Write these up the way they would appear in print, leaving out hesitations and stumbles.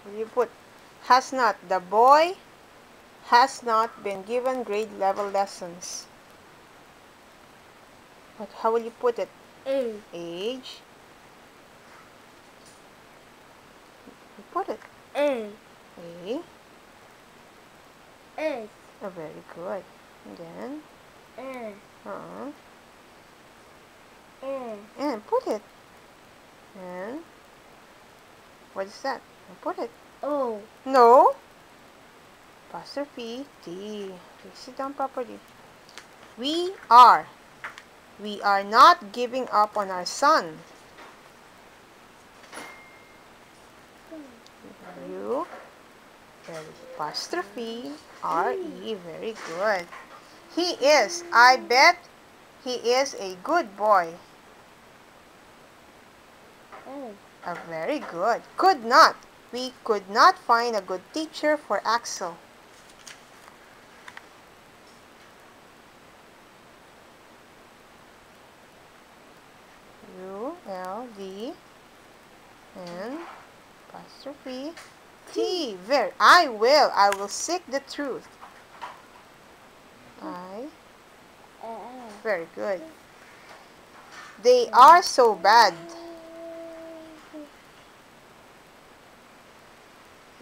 Will you put has not? The boy has not been given grade level lessons. But how will you put it? Age. Age. You put it. A. A. S. Oh, very good. And then. A. Uh-uh. A. And put it. And. What is that? And put it. O. No. Apostrophe T. Okay, sit down properly. We are. We are not giving up on our son. You. Very apostrophe R-E. Very good. He is. I bet he is a good boy. A. Very good. Could not. We could not find a good teacher for Axel. U-L-D and apostrophe T. Very. I will seek the truth. I. Very good. They are so bad.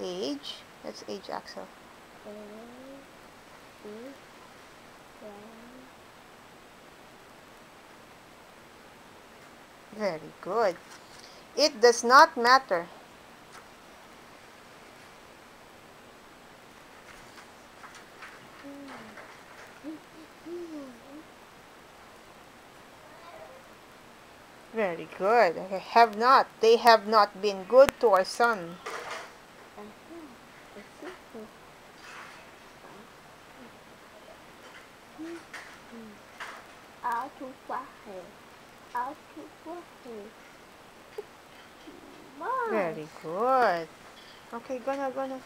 Age. That's age, Axel. Very good. It does not matter. Very good. Okay, have not. They have not been good to our son. Very good. Okay, gonna.